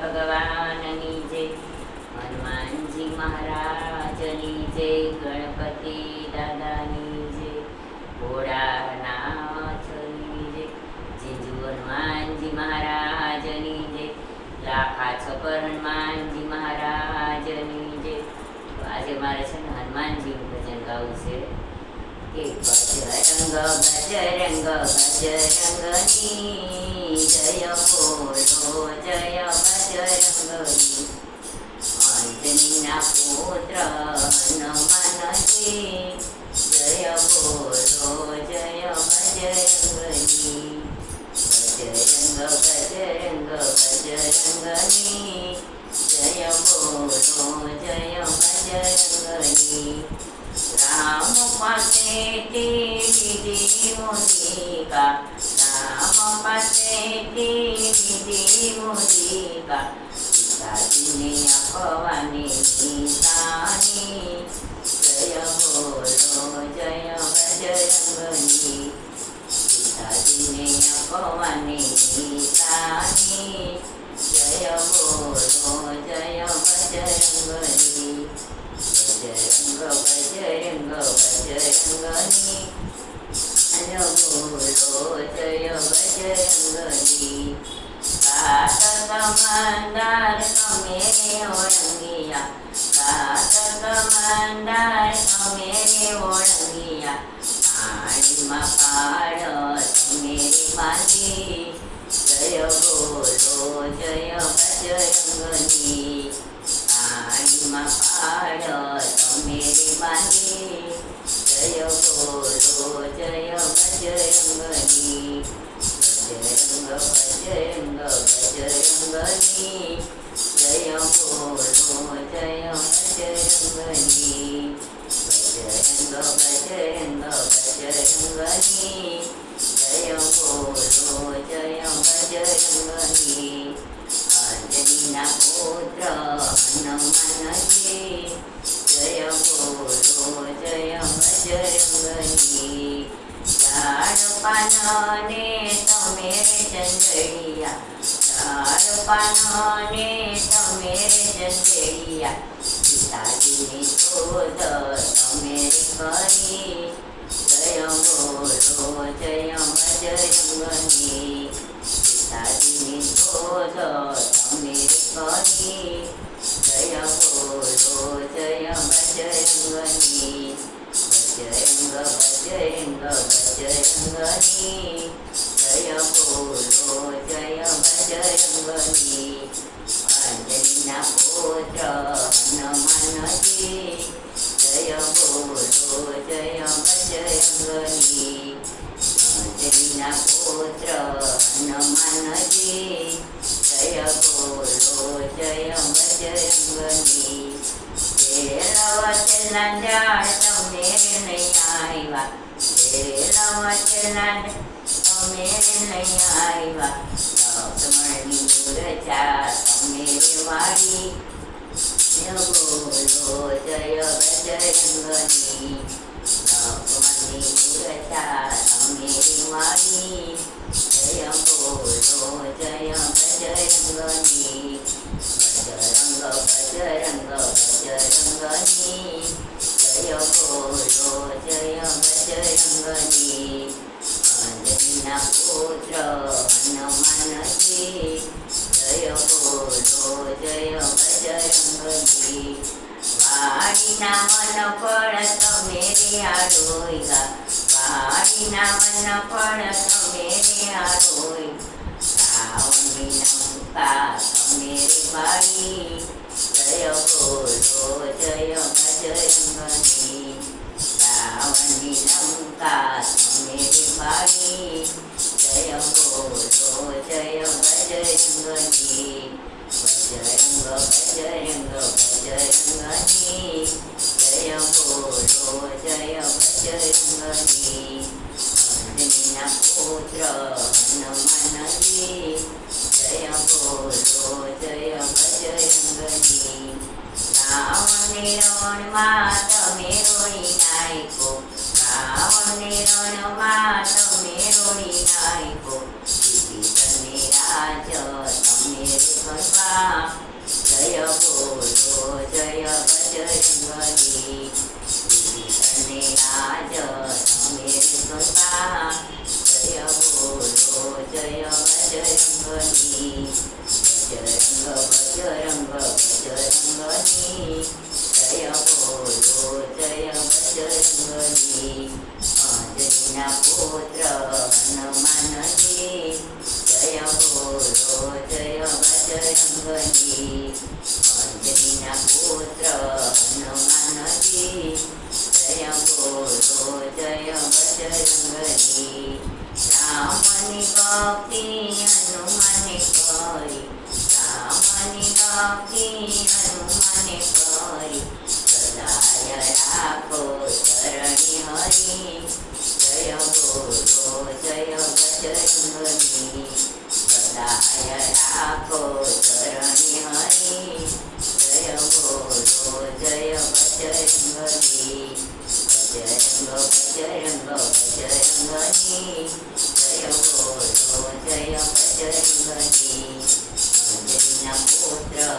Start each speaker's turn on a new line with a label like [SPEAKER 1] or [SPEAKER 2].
[SPEAKER 1] ભગવાનની જય, હનુમાનજી મહારાજની જય, ગણપતિ દાદાની જય, ભોળાનાથની જય, જીજુ હનુમાનજી મહારાજની જય, લાખા છપર હનુમાનજી મહારાજની જય. તો આજે મારે છે ને હનુમાનજીનું ભજન ગાવું છે કે બજરંગ બજરંગ બજરંગની જય બોલો, જય બજરંગની. અંજનીના પુત્ર હનુમાનજી જય બોલો, જય બજરંગની. બજરંગ બજરંગ બજરંગની જય બોલો, જય બજરંગની. રામ પાસેથી લીધી મુદ્રિકા, રામ પાસેથી લીધી મુદ્રિકા, પિતાજીને આપવાની નિશાની જય બોલો, જય બજરંગની. પિતાજીને આપવાની નિશાની જય બોલો, જય બજરંગની. બજરંગ બજરંગ બજરંગની જય બોલો, જય બજરંગની. કાતક મંદાર તમે ઓળંગિયા, કાતક મંદાર તમે ઓળંગિયા, પાણીમાં પાડ તમે બાંધી જય બોલો, જય બજરંગની. પાણીમાં પાડ તમે બાંધી જય બોલો, જય બજરંગની. બજરંગ બજરંગ બજરંગની જય બોલો, જય બજરંગની. બજરંગ બજરંગ બજરંગની જય બોલો, જય બજરંગની. અંજનીના પુત્ર હનુમાનજી જય બોલો, જય બજરંગની. ઝાડ પાનને તમે જંજળિયા, ઝાડ પાનને તમે જંજળિયા, પિતાજીની શોધ તમે કરી જય બોલો, જય બજરંગની. પિતાજીની શોધ તમે કરી જય બોલો, જય બજરંગની. બજરંગ બજરંગ બજરંગની જય બોલો, જય બજરંગની. અંજનીના પુત્ર હનુમાનજી જય બોલો, જય બજરંગની. અંજનીના પુત્ર હનુમાનજી જય બોલો, જય બજરંગની. વચના ઝાડ તમે નહીં આવ્યા, વચના તમે નહીં આવ્યા, લક્ષ્મણની મૂર્છા તમે વાળી જય બોલો, જય બજરંગની. લક્ષ્મણની મૂર્છા તમે વાળી જય બોલો, જય બજરંગની. બજરંગ બજરંગ બજરંગની જય બોલો, જય બજરંગની. અંજનીના પુત્ર હનુમાનજી જય બોલો, જય બજરંગની. વાડીના મન ફળ તમે રહ્યા રોઈગા, વાડીના મન ફળ તમે રહ્યા રોઈ, રાવણની લંકા તમે બાળી જય બોલો, જય બજરંગની. રાવણની લંકા તમે બાળી જય બોલો, જય બજરંગની. બજરંગ બજરંગ બજરંગની જય બોલો, જય બજરંગની. અંજનીના પુત્ર હનુમાનજી જય બોલો, જય બજરંગની. રાવણને રણમાં તમે રોણી નાખ્યો, રાવણને રણમાં તમે રોણી નાખ્યો, વિભીષણને રાજ તમે કરવા રાખો ચરણે હરી જય બોલો જય બજરંગી બજરંગ બજરંગ બજરંગની જય બોલો જય બજરંગની અંજનીના પુત્ર